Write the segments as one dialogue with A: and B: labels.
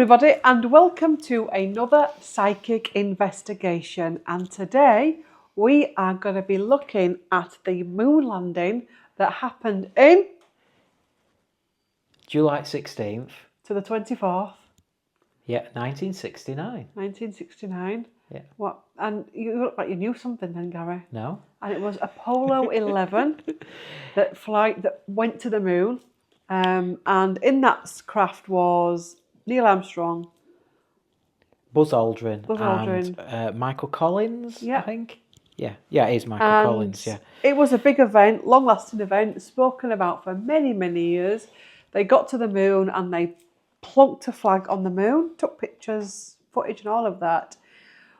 A: everybody, and welcome to another psychic investigation. And today we are going to be looking at the moon landing that happened in
B: July 16th.
A: to the 24th.
B: Yeah, 1969.
A: 1969.
B: Yeah.
A: What? And you look like you knew something then, Gary.
B: No?
A: And it was Apollo 11 that went to the moon. And in that craft was Neil Armstrong,
B: Buzz Aldrin.
A: and
B: Michael Collins,
A: Yeah.
B: I think. Yeah, it is Michael
A: and
B: Collins, yeah.
A: it was a big event, long-lasting event, spoken about for many, many years. They got to the moon and they plunked a flag on the moon, took pictures, footage and all of that.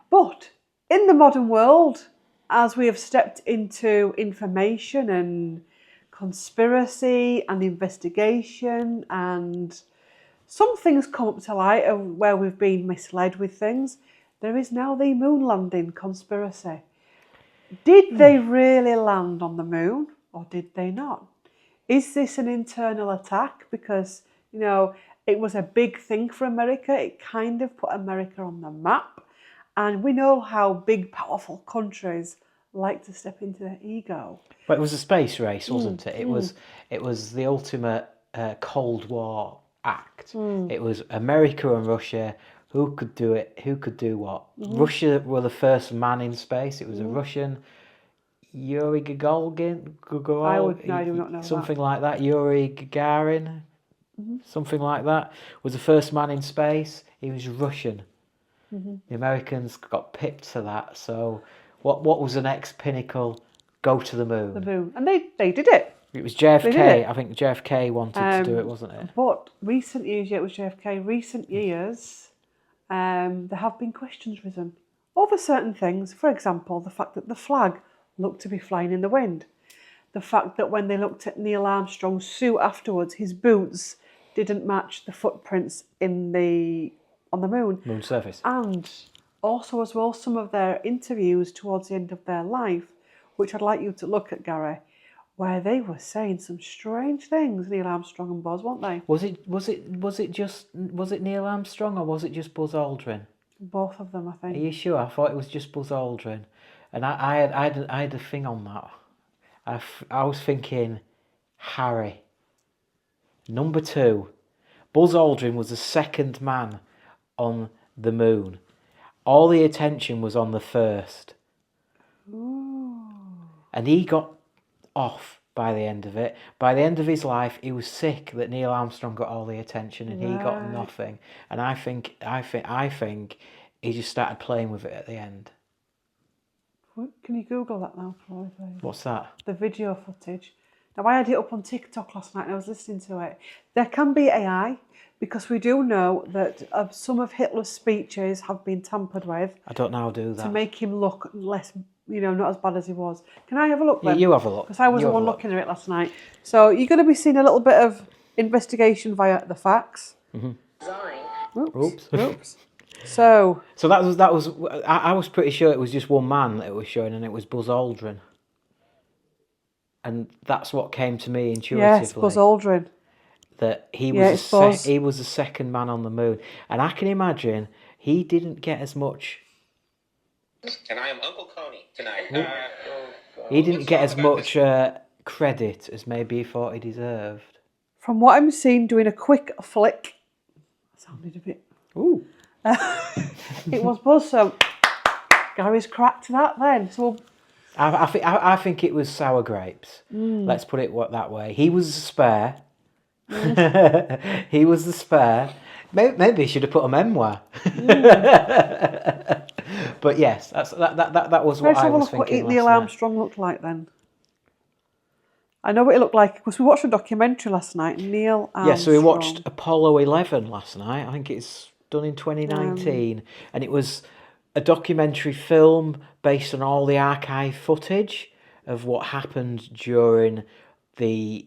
A: But in the modern world, as we have stepped into information and conspiracy and investigation, and some things come up to light of where we've been misled with things, there is now the moon landing conspiracy. Did they really land on the moon or did they not? Is this an internal attack? Because, you know, it was a big thing for America. It kind of put America on the map. And we know how big, powerful countries like to step into their ego.
B: But it was a space race, wasn't it? It was the ultimate Cold War act. It was America and Russia. Who could do it? Who could do what? Russia were the first man in space. It was a Russian, Yuri Gagarin.
A: I do not know
B: something like that. Yuri Gagarin, something like that, was the first man in space. He was Russian. The Americans got pipped to that. So, what was the next pinnacle? Go to the moon.
A: The moon, and they did it.
B: It was JFK. I think JFK wanted to do it, wasn't it?
A: But recent years, it was JFK. Recent years, there have been questions risen over certain things. For example, the fact that the flag looked to be flying in the wind. The fact that when they looked at Neil Armstrong's suit afterwards, his boots didn't match the footprints on the moon
B: surface.
A: And also as well, some of their interviews towards the end of their life, which I'd like you to look at, Gary, where they were saying some strange things, Neil Armstrong and Buzz, weren't they?
B: Was it Neil Armstrong or was it just Buzz Aldrin?
A: Both of them, I think.
B: Are you sure? I thought it was just Buzz Aldrin, and I had a thing on that. I was thinking Harry. Number 2, Buzz Aldrin was the second man on the moon. All the attention was on the first.
A: Ooh.
B: And he got off by the end of it. By the end of his life, he was sick that Neil Armstrong got all the attention and he got nothing. And I think he just started playing with it at the end.
A: Can you Google that now, please?
B: What's that?
A: The video footage. Now, I had it up on TikTok last night and I was listening to it. There can be AI, because we do know that some of Hitler's speeches have been tampered with.
B: I don't know how to do that.
A: To make him look less, not as bad as he was. Can I have a look then?
B: Yeah, you have a look.
A: Because I was the one looking at it last night. So you're going to be seeing a little bit of investigation via the facts. Oops. So
B: that was. I was pretty sure it was just one man that it was showing, and it was Buzz Aldrin. And that's what came to me intuitively.
A: Yes, Buzz Aldrin.
B: That he was he was the second man on the moon, and I can imagine he didn't get as much.
C: And I am Uncle Coney tonight.
B: He didn't get as much credit as maybe he thought he deserved.
A: From what I'm seeing, doing a quick flick, sounded a bit.
B: Ooh.
A: It was Buzz. So Gary's cracked that then. So.
B: I think it was sour grapes. Let's put it that way. He was the spare. He was the spare. Maybe he should have put a memoir. But yes, that was what I was thinking.
A: Let's have a look what Neil Armstrong looked like then. I know what it looked like because we watched a documentary last night. Neil Armstrong.
B: Yeah, so we watched Apollo 11 last night. I think it's done in 2019, and it was a documentary film based on all the archive footage of what happened during the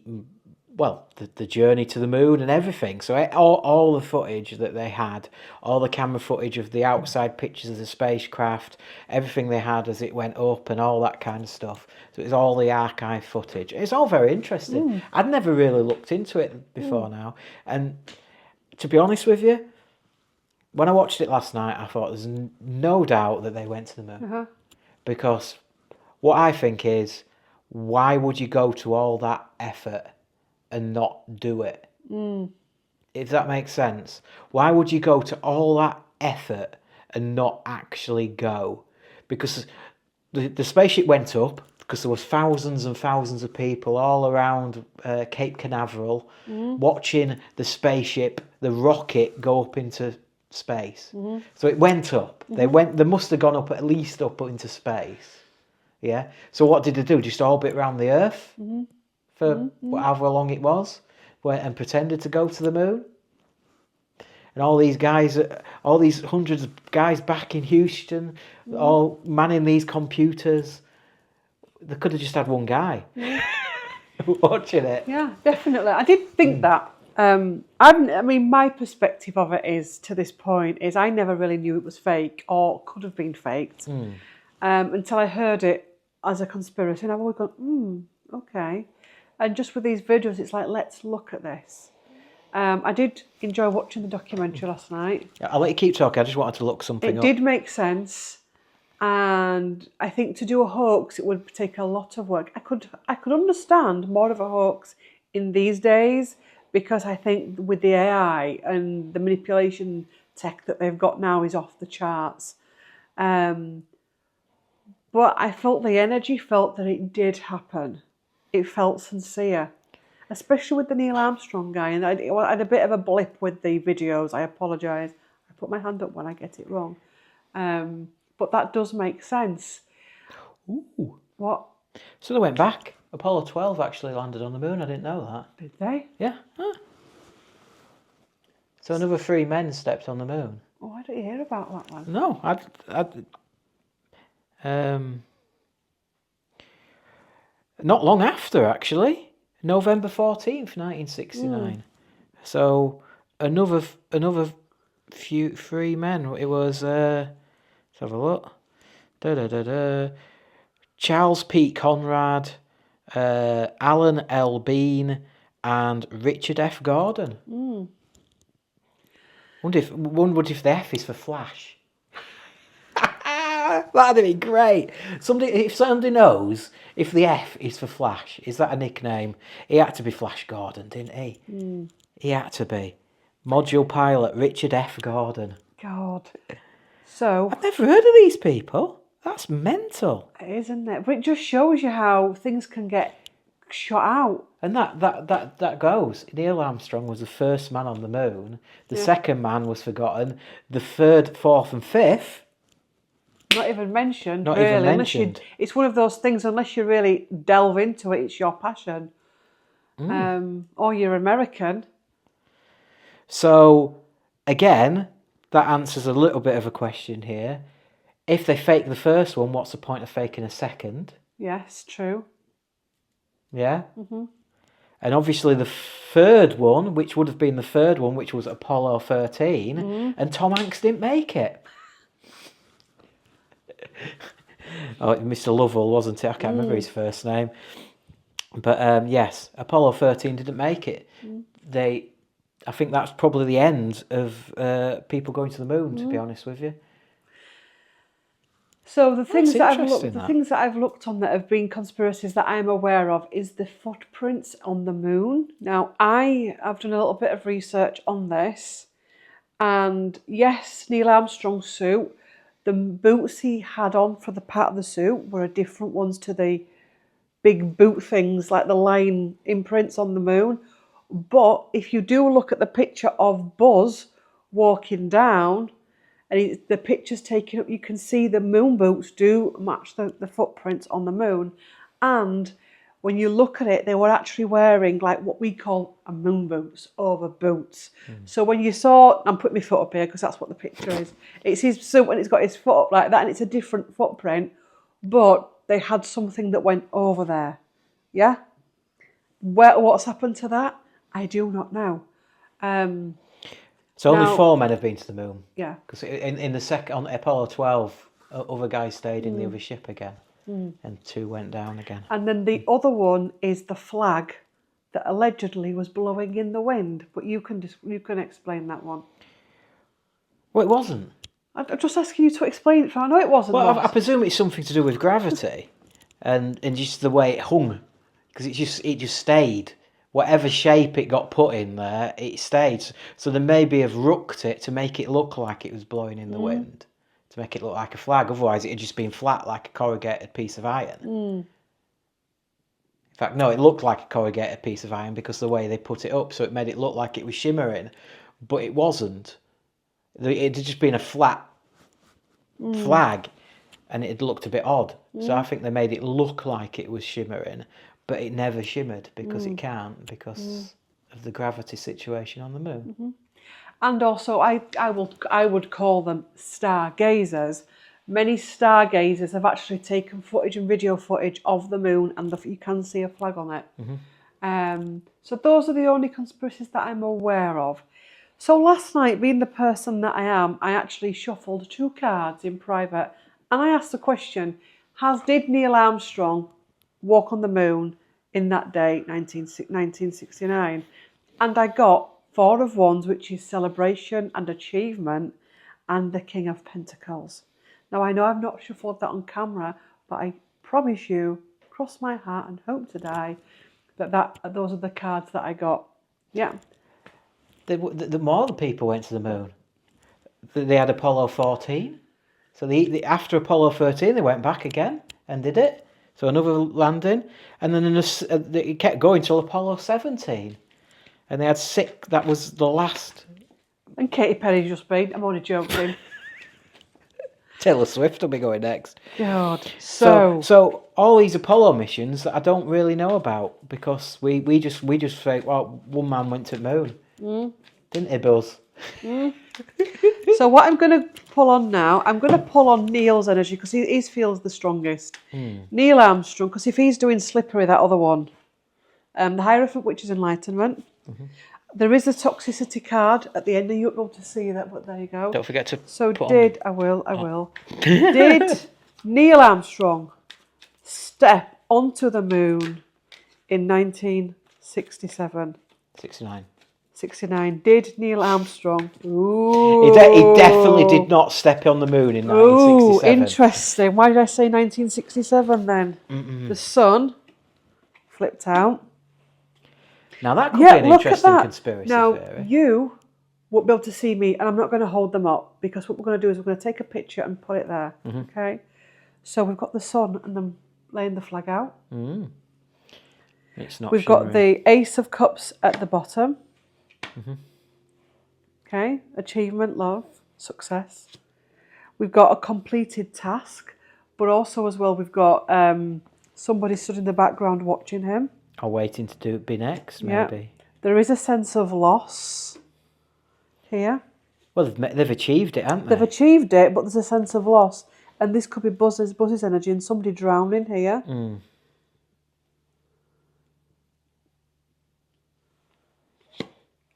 B: journey to the moon and everything. So all the footage that they had, all the camera footage of the outside pictures of the spacecraft, everything they had as it went up and all that kind of stuff. So it's all the archive footage. It's all very interesting. I'd never really looked into it before now. And to be honest with you, when I watched it last night, I thought there's no doubt that they went to the moon. Because what I think is, why would you go to all that effort and not do it? If that makes sense. Why would you go to all that effort and not actually go? Because the spaceship went up, because there was thousands and thousands of people all around Cape Canaveral watching the spaceship, the rocket, go up into space. So it went up. They must have gone up at least up into space. Yeah. So what did they do? Just orbit around the Earth for however long it was, and pretended to go to the moon. And all these guys, all these hundreds of guys back in Houston, all manning these computers. They could have just had one guy watching it.
A: Yeah, definitely. I did think that. I mean, my perspective of it is, to this point, is I never really knew it was fake or could have been faked until I heard it as a conspiracy. And I've always gone, okay. And just with these videos, it's like, let's look at this. I did enjoy watching the documentary last night.
B: I'll let you keep talking. I just wanted to look something up.
A: It did make sense. And I think to do a hoax, it would take a lot of work. I could understand more of a hoax in these days, because I think with the AI and the manipulation tech that they've got now is off the charts. But I felt the energy, felt that it did happen. It felt sincere, especially with the Neil Armstrong guy. And I had a bit of a blip with the videos. I apologise. I put my hand up when I get it wrong. But that does make sense.
B: Ooh.
A: What?
B: So they went back. Apollo 12 actually landed on the moon. I didn't know that.
A: Did they?
B: Yeah. So another 3 men stepped on the moon.
A: Oh, I didn't hear about that one.
B: No, not long after, actually. November 14th, 1969. So another 3 men. It was, let's have a look. Charles Pete Conrad, Alan L. Bean, and Richard F. Gordon. Wonder if the F is for Flash. That'd be great. If somebody knows if the F is for Flash, is that a nickname? He had to be Flash Gordon, didn't he? He had to be. Module pilot Richard F. Gordon.
A: God. So
B: I've never heard of these people. That's mental.
A: it is, isn't it? But it just shows you how things can get shot out.
B: And that goes. Neil Armstrong was the first man on the moon. The second man was forgotten. The third, fourth, and fifth.
A: Not even mentioned.
B: Not
A: really,
B: even mentioned.
A: It's one of those things. Unless you really delve into it, it's your passion. Or you're American.
B: So, again, that answers a little bit of a question here. If they fake the first one, what's the point of faking a second?
A: Yes, true.
B: Yeah? And obviously the third one, which would have been the third one, which was Apollo 13, and Tom Hanks didn't make it. Oh, Mr. Lovell, wasn't it? I can't remember his first name. But yes, Apollo 13 didn't make it. I think that's probably the end of people going to the moon, to be honest with you.
A: So the things that I've looked on that have been conspiracies that I'm aware of is the footprints on the moon. Now I've done a little bit of research on this, and yes, Neil Armstrong's suit, the boots he had on for the part of the suit were different ones to the big boot things like the line imprints on the moon. But if you do look at the picture of Buzz walking down, and the picture's taken up, you can see the moon boots do match the footprints on the moon. And when you look at it, they were actually wearing like what we call a moon boots over boots. So when you saw, I'm putting my foot up here because that's what the picture is. It's his suit and it's got his foot up like that, and it's a different footprint, but they had something that went over there. Yeah? What's happened to that? I do not know.
B: So only 4 men have been to the moon.
A: Yeah.
B: Because in the second, on Apollo 12, other guys stayed in the other ship again. And 2 went down again.
A: And then the other one is the flag that allegedly was blowing in the wind. But you can explain that one.
B: Well, it wasn't.
A: I'm just asking you to explain it. I know it wasn't.
B: Well, I
A: Ross.
B: presume it's something to do with gravity, and just the way it hung, because it just stayed. Whatever shape it got put in there, it stayed. So they maybe have rooked it to make it look like it was blowing in the wind, to make it look like a flag. Otherwise, it had just been flat like a corrugated piece of iron. In fact, no, it looked like a corrugated piece of iron because the way they put it up, so it made it look like it was shimmering, but it wasn't. It had just been a flat flag, and it looked a bit odd. So I think they made it look like it was shimmering, but it never shimmered because it can't, because of the gravity situation on the moon.
A: And also, I would call them stargazers. Many stargazers have actually taken footage and video footage of the moon, and you can see a flag on it. So those are the only conspiracies that I'm aware of. So last night, being the person that I am, I actually shuffled 2 cards in private, and I asked the question: did Neil Armstrong walk on the moon in that day, 1969? And I got 4 of Wands, which is celebration and achievement, and the King of Pentacles. Now, I know I've not shuffled that on camera, but I promise you, cross my heart and hope to die, that those are the cards that I got. Yeah.
B: The more the people went to the moon, they had Apollo 14. So after Apollo 13, they went back again and did it. So another landing, and then it kept going till Apollo 17. And they had 6, that was the last.
A: And Katy Perry's just been, I'm only joking.
B: Taylor Swift will be going next.
A: God.
B: So all these Apollo missions that I don't really know about, because we just say, well, one man went to the moon. Didn't he, Buzz?
A: So what I'm going to pull on now, I'm going to pull on Neil's energy, because he feels the strongest. Neil Armstrong, because if he's doing Slippery, that other one, the Hierophant, which is enlightenment. There is a toxicity card at the end, and you won't be able to see that, but there you go.
B: Don't forget to
A: I will. Did Neil Armstrong step onto the moon in 1967? 69. Did Neil Armstrong? Ooh.
B: He definitely did not step on the moon in 1967.
A: Ooh, interesting. Why did I say 1967 then? The sun flipped out.
B: Now that could be an interesting conspiracy
A: now,
B: theory.
A: You won't be able to see me, and I'm not going to hold them up, because what we're going to do is we're going to take a picture and put it there. Okay? So we've got the sun and them laying the flag out.
B: It's not.
A: We've got the Ace of Cups at the bottom. Okay? Achievement, love, success. We've got a completed task, but also as well we've got somebody stood in the background watching him.
B: Or waiting to be next, maybe.
A: Yeah. There is a sense of loss here.
B: Well, they've achieved it, haven't they?
A: They've achieved it, but there's a sense of loss. And this could be Buzz's energy and somebody drowning here.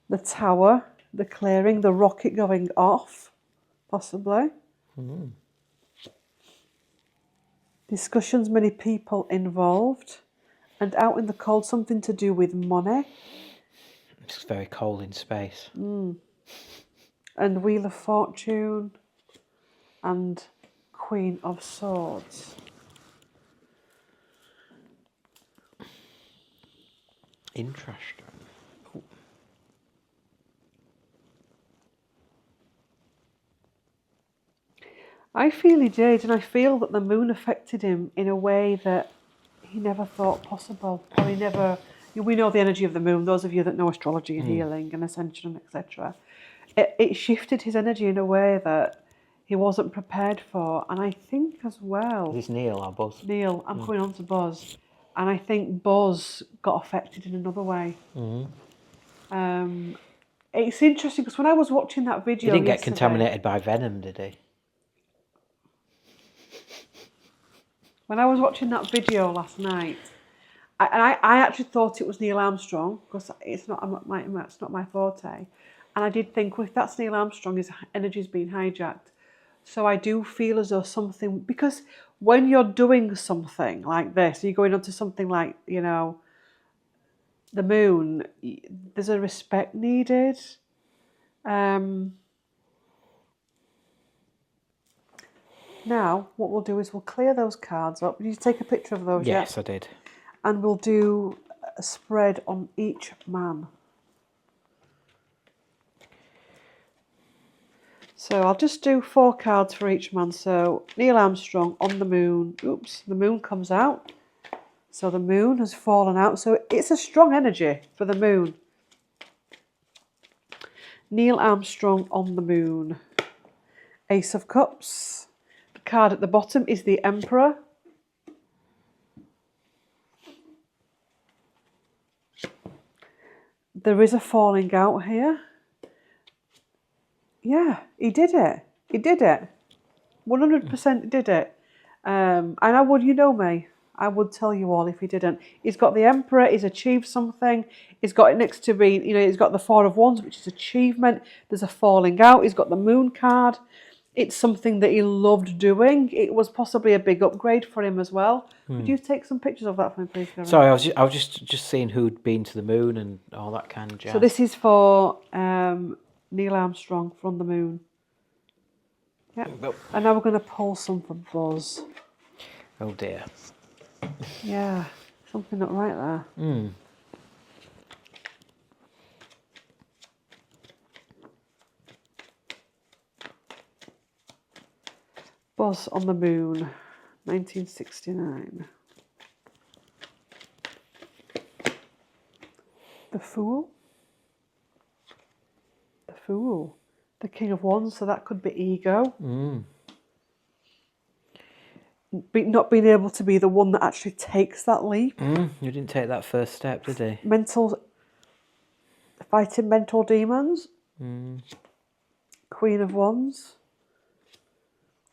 A: The tower, the clearing, the rocket going off, possibly. Discussions, many people involved. And out in the cold, something to do with money.
B: It's very cold in space.
A: And Wheel of Fortune. And Queen of Swords.
B: Interesting. Ooh.
A: I feel he did, and I feel that the moon affected him in a way that he never thought possible, or he never. We know the energy of the moon. Those of you that know astrology and healing and ascension, etc., it shifted his energy in a way that he wasn't prepared for. And I think as well.
B: Is this Neil or Buzz?
A: Neil, I'm coming on to Buzz, and I think Buzz got affected in another way. It's interesting because when I was watching that video,
B: He didn't get contaminated by venom, did he?
A: When I was watching that video last night, I actually thought it was Neil Armstrong, because it's not my forte. And I did think, well, if that's Neil Armstrong, his energy's been hijacked. So I do feel as though something, because when you're doing something like this, you're going on to something like, the moon, there's a respect needed. Now, what we'll do is we'll clear those cards up. Did you take a picture of those?
B: Yes, I did.
A: And we'll do a spread on each man. So I'll just do 4 cards for each man. So Neil Armstrong on the moon. Oops, the moon comes out. So the moon has fallen out. So it's a strong energy for the moon. Neil Armstrong on the moon. Ace of Cups. The card at the bottom is the Emperor. There is a falling out here. Yeah, he did it. He did it. 100% did it. And I would, you know me, I would tell you all if he didn't. He's got the Emperor, he's achieved something. He's got it next to be, he's got the 4 of Wands, which is achievement. There's a falling out. He's got the Moon card. It's something that he loved doing. It was possibly a big upgrade for him as well. Would you take some pictures of that for me, please, Gary?
B: Sorry, I was just seeing who'd been to the moon and all that kind of jazz.
A: So this is for Neil Armstrong from the moon. Yeah. And now we're going to pull some for Buzz.
B: Oh dear.
A: Yeah, something not right there. Buzz on the moon, 1969. The Fool. The Fool. The King of Wands, so that could be ego. Not being able to be the one that actually takes that leap.
B: You didn't take that first step, did he?
A: Fighting mental demons. Queen of Wands.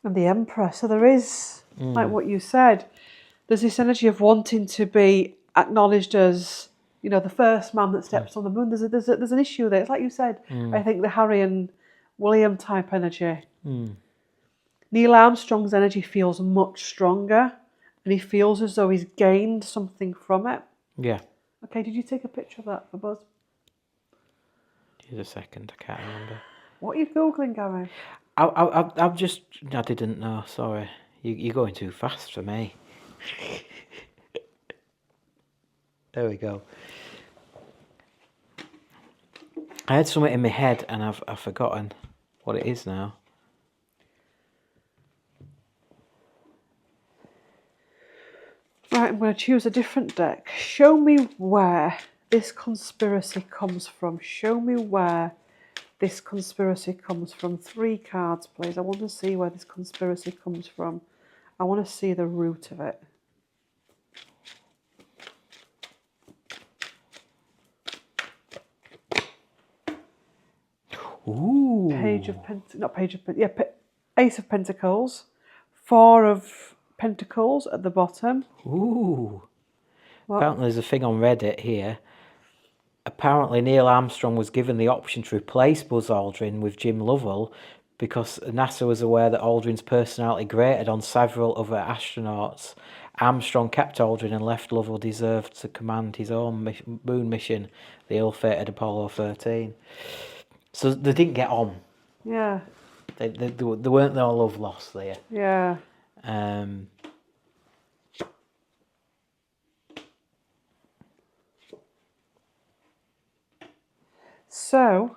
A: And the Emperor. So there is, like what you said, there's this energy of wanting to be acknowledged as, the first man that steps on the moon. There's an issue there. It's like you said, I think the Harry and William type energy. Neil Armstrong's energy feels much stronger, and he feels as though he's gained something from it.
B: Yeah.
A: Okay, did you take a picture of that for Buzz?
B: Here's a second, I can't remember.
A: What are you Googling, Gary?
B: I didn't know, sorry. You're going too fast for me. There we go. I had something in my head and I've forgotten what it is now.
A: Right, I'm going to choose a different deck. Show me where this conspiracy comes from. Show me where this conspiracy comes from. 3 cards, please. I want to see where this conspiracy comes from. I want to see the root of it.
B: Ooh.
A: Ace of Pentacles. 4 of Pentacles at the bottom.
B: Ooh.
A: What?
B: Apparently there's a thing on Reddit here. Apparently Neil Armstrong was given the option to replace Buzz Aldrin with Jim Lovell because NASA was aware that Aldrin's personality grated on several other astronauts. Armstrong kept Aldrin and left Lovell deserved to command his own moon mission, the ill-fated Apollo 13. So they didn't get on.
A: Yeah.
B: There weren't no love lost there.
A: Yeah. So,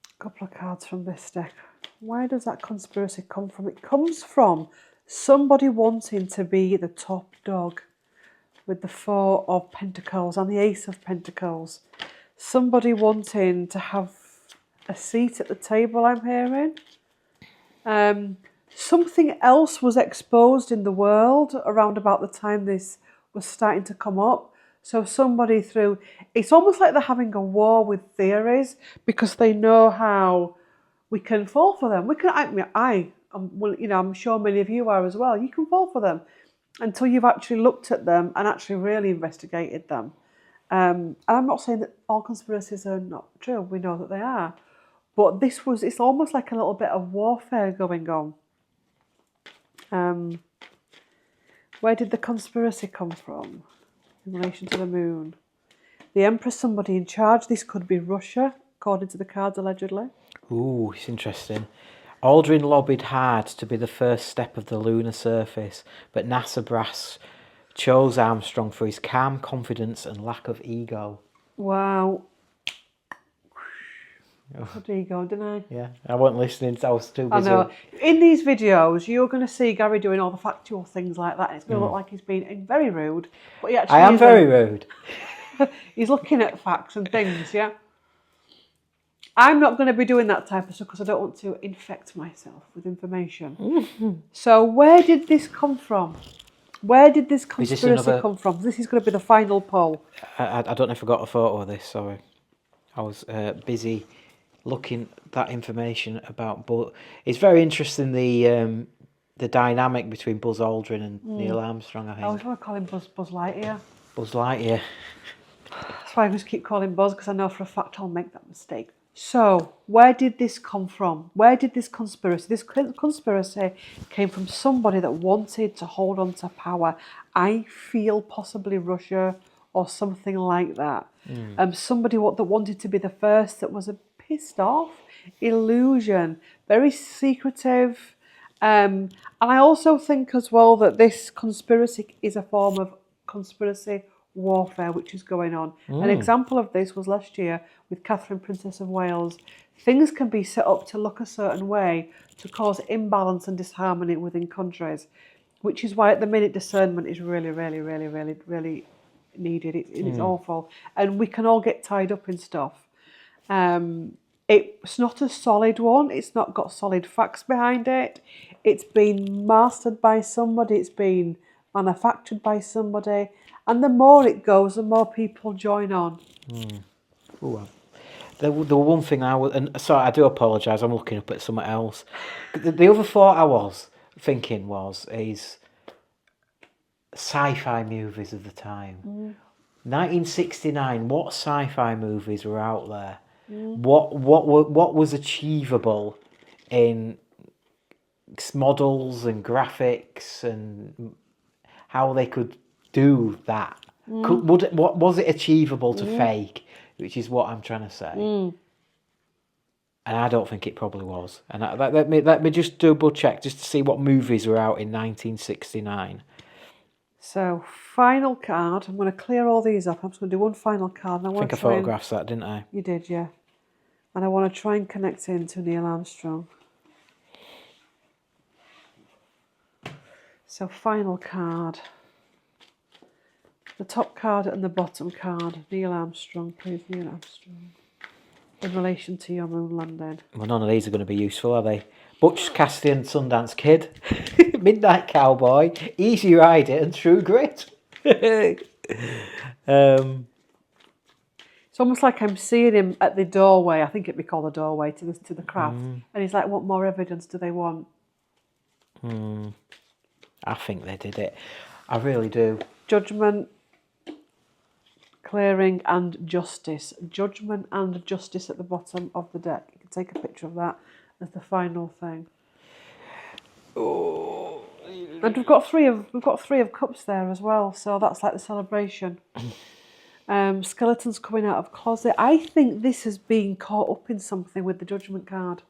A: a couple of cards from this deck. Where does that conspiracy come from? It comes from somebody wanting to be the top dog with the 4 of Pentacles and the Ace of Pentacles. Somebody wanting to have a seat at the table, I'm hearing. Something else was exposed in the world around about the time this was starting to come up. So somebody it's almost like they're having a war with theories because they know how we can fall for them. I'm sure many of you are as well. You can fall for them until you've actually looked at them and actually really investigated them. And I'm not saying that all conspiracies are not true. We know that they are. But it's almost like a little bit of warfare going on. Where did the conspiracy come from in relation to the moon? The Empress, somebody in charge. This could be Russia, according to the cards, allegedly.
B: Ooh, it's interesting. Aldrin lobbied hard to be the first step of the lunar surface, but NASA brass chose Armstrong for his calm confidence and lack of ego.
A: Wow. Good ego, didn't I?
B: Yeah, I wasn't listening, I was too
A: I
B: busy.
A: know. In these videos, you're going to see Gary doing all the factual things like that. And it's going to look like he's being very rude, but he actually
B: I am
A: isn't.
B: very rude.
A: He's looking at facts and things, yeah? I'm not going to be doing that type of stuff because I don't want to infect myself with information. So where did this come from? Where did this conspiracy come from? This is going to be the final poll.
B: I don't know if I got a photo of this, sorry. I was busy looking at that information about Buzz. It's very interesting, the dynamic between Buzz Aldrin and Neil Armstrong, I think.
A: I always want to call him Buzz Lightyear.
B: Buzz Lightyear.
A: That's why I just keep calling Buzz, because I know for a fact I'll make that mistake. So, where did this come from? Where did this conspiracy? This conspiracy came from somebody that wanted to hold on to power. I feel possibly Russia or something like that. Somebody that wanted to be the first, that was a pissed off illusion, very secretive. And I also think as well that this conspiracy is a form of conspiracy warfare which is going on. An example of this was last year with Catherine, Princess of Wales. Things can be set up to look a certain way to cause imbalance and disharmony within countries, which is why at the minute discernment is really, really, really, really, really needed. It's awful. And we can all get tied up in stuff. It's not a solid one. It's not got solid facts behind it. It's been mastered by somebody. It's been manufactured by somebody. And the more it goes, the more people join on.
B: Ooh, the one thing sorry, I do apologise, I'm looking up at something else. The other thought I was thinking is sci-fi movies of the time. 1969, what sci-fi movies were out there? What was achievable in models and graphics and how they could do that? What was it achievable to fake? Which is what I'm trying to say. And I don't think it probably was. And let me just double check just to see what movies were out in 1969.
A: So, final card. I'm going to clear all these up. I'm just going to do one final card. And
B: I think I photographed that, didn't I?
A: You did, yeah. And I want to try and connect into Neil Armstrong. So, final card. The top card and the bottom card. Neil Armstrong, please, Neil Armstrong. In relation to your moon landing.
B: Well, none of these are going to be useful, are they? Butch Cassidy and Sundance Kid, Midnight Cowboy, Easy Rider and True Grit.
A: It's almost like I'm seeing him at the doorway. I think it'd be called a doorway to the craft. And he's like, what more evidence do they want?
B: I think they did it. I really do.
A: Judgment, clearing and justice. Judgment and justice at the bottom of the deck. You can take a picture of that as the final thing.
B: Oh.
A: And we've got three of cups there as well, so that's like the celebration. Skeletons coming out of closet. I think this has been caught up in something with the judgment card.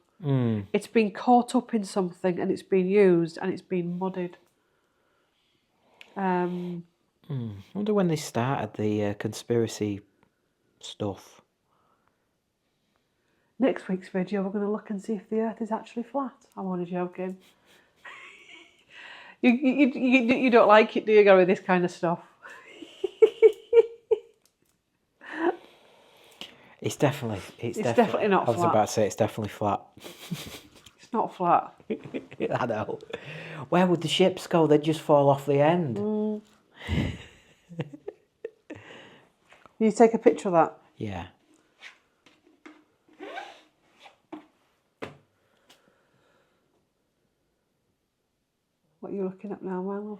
A: It's been caught up in something and it's been used and it's been muddied.
B: I wonder when they started the conspiracy stuff.
A: Next week's video, we're going to look and see if the Earth is actually flat. I'm only joking. You don't like it, do you, Gary, this kind of stuff?
B: It's definitely
A: not flat.
B: I was about to say it's definitely flat.
A: It's not flat.
B: I know. Where would the ships go? They'd just fall off the end.
A: You take a picture of that?
B: Yeah.
A: What are you looking at now, my love?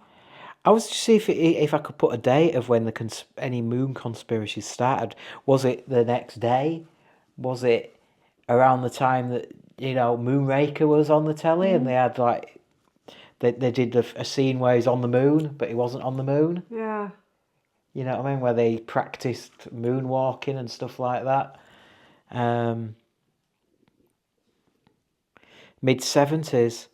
B: I was to see if I could put a date of when any moon conspiracies started. Was it the next day? Was it around the time that Moonraker was on the telly and they had like they did a scene where he's on the moon but he wasn't on the moon?
A: Yeah.
B: You know what I mean? Where they practiced moonwalking and stuff like that. Mid-70s.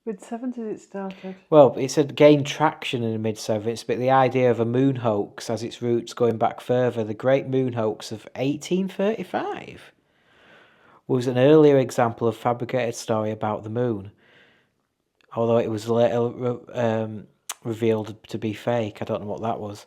A: Mid-70s it started.
B: Well, it said gained traction in the mid-70s, but the idea of a moon hoax has its roots going back further. The Great Moon Hoax of 1835 was an earlier example of fabricated story about the moon, although it was later revealed to be fake. I don't know what that was.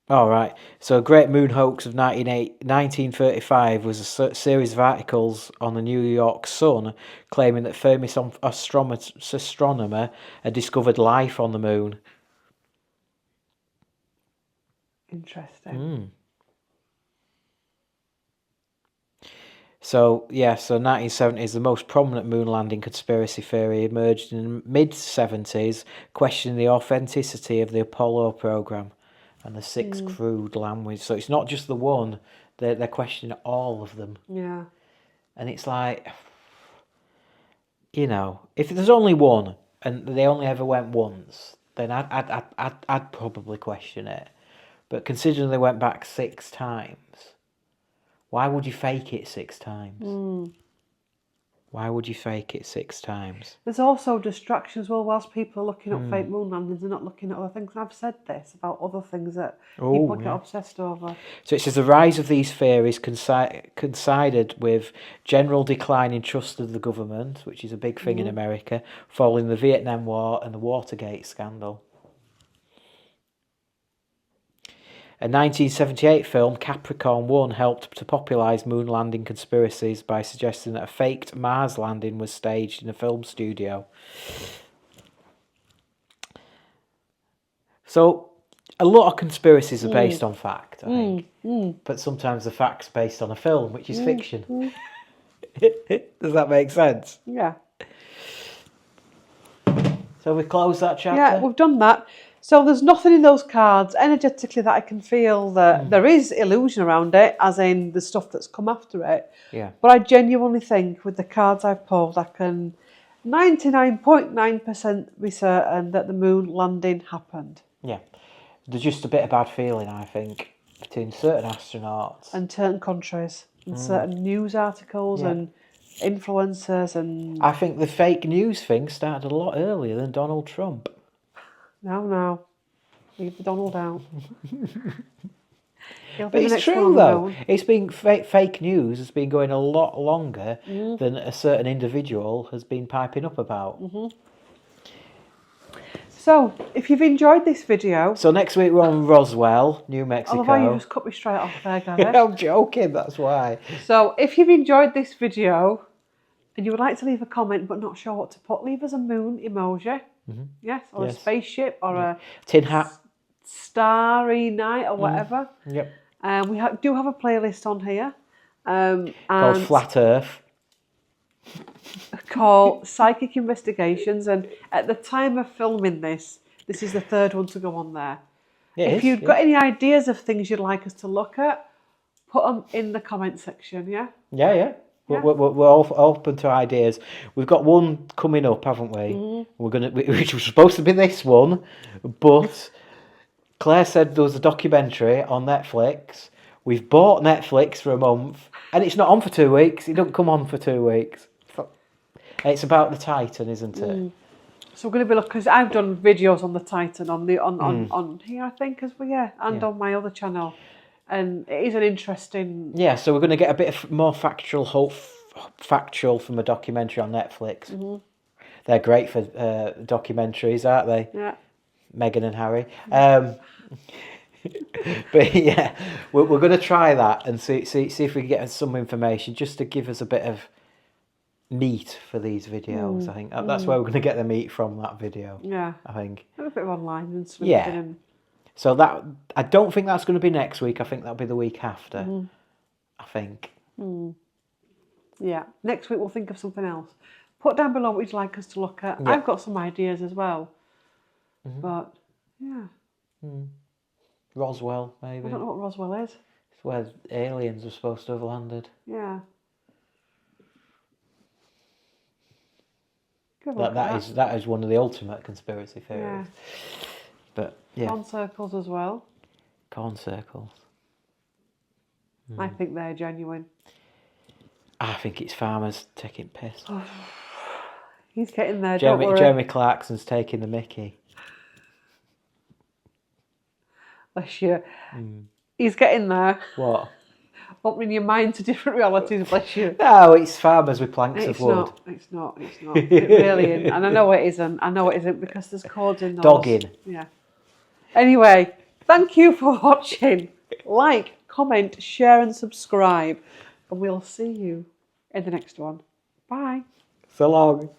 B: All right. So, Great Moon Hoax of 1935 was a series of articles on the New York Sun claiming that famous astronomer had discovered life on the moon.
A: Interesting.
B: So 1970s, the most prominent moon landing conspiracy theory emerged in the mid-70s, questioning the authenticity of the Apollo program and the 6 crewed landings. So it's not just the one; they're questioning all of them.
A: Yeah.
B: And it's like, if there's only one and they only ever went once, then I'd probably question it. But considering they went back 6 times. Why would you fake it 6 times? Why would you fake it 6 times?
A: There's also distractions. Well, whilst people are looking up fake moon landings, they're not looking at other things. And I've said this about other things that people get obsessed over.
B: So it says the rise of these theories coincided with general decline in trust of the government, which is a big thing in America, following the Vietnam War and the Watergate scandal. A 1978 film, Capricorn 1, helped to popularise moon landing conspiracies by suggesting that a faked Mars landing was staged in a film studio. So, a lot of conspiracies are based on fact, I think. But sometimes the fact's based on a film, which is fiction. Does that make sense?
A: Yeah.
B: So we close that chapter?
A: Yeah, we've done that. So there's nothing in those cards energetically that I can feel that there is illusion around it, as in the stuff that's come after it.
B: Yeah.
A: But I genuinely think with the cards I've pulled, I can 99.9% be certain that the moon landing happened.
B: Yeah. There's just a bit of bad feeling, I think, between certain astronauts.
A: And certain countries, and certain news articles and influencers and...
B: I think the fake news thing started a lot earlier than Donald Trump.
A: No. Leave the Donald out.
B: But it's true, though. It's been fake news has been going a lot longer than a certain individual has been piping up about.
A: So, if you've enjoyed this video...
B: So next week we're on Roswell, New Mexico.
A: I love how you just cut me straight off there, Gavin.
B: I'm joking, that's why.
A: So, if you've enjoyed this video and you would like to leave a comment but not sure what to put, leave us a moon emoji. Yes, or a spaceship or a
B: tin hat,
A: starry night or whatever.
B: Yep.
A: We do have a playlist on here
B: called Flat Earth,
A: called Psychic Investigations, and at the time of filming this is the 3rd one to go on there. If you've got any ideas of things you'd like us to look at, put them in the comment section. Yeah.
B: We're all open to ideas. We've got one coming up, haven't we? Which was supposed to be this one, but Claire said there was a documentary on Netflix. We've bought Netflix for a month, and it's not on for 2 weeks. It don't come on for 2 weeks. It's about the Titan, isn't it?
A: So we're going to be looking, because I've done videos on the Titan on here, I think, as well, and on my other channel. And it is an interesting...
B: Yeah, so we're going to get a bit more factual from a documentary on Netflix. They're great for documentaries, aren't they?
A: Yeah.
B: Meghan and Harry. But yeah, we're going to try that and see if we can get some information just to give us a bit of meat for these videos. I think that's where we're going to get the meat from, that video.
A: Yeah.
B: I think.
A: A bit of online and stuff.
B: Yeah. So that, I don't think that's going to be next week. I think that'll be the week after. I think.
A: Yeah. Next week we'll think of something else. Put down below what you'd like us to look at. Yeah. I've got some ideas as well. But, yeah.
B: Roswell, maybe.
A: I don't know what Roswell is.
B: It's where aliens are supposed to have landed.
A: Yeah.
B: That is one of the ultimate conspiracy theories. Yeah. But yeah.
A: Corn circles as well.
B: Corn circles.
A: I think they're genuine.
B: I think it's farmers taking piss.
A: He's getting there, don't worry.
B: Jeremy Clarkson's taking the mickey.
A: Bless you. He's getting there.
B: What?
A: Opening your mind to different realities, bless you.
B: No, it's farmers with planks of wood.
A: It's not. It really isn't. And I know it isn't because there's codes in those.
B: Dogging.
A: Yeah. Anyway, thank you for watching. Like, comment, share and subscribe. And we'll see you in the next one. Bye.
B: So long.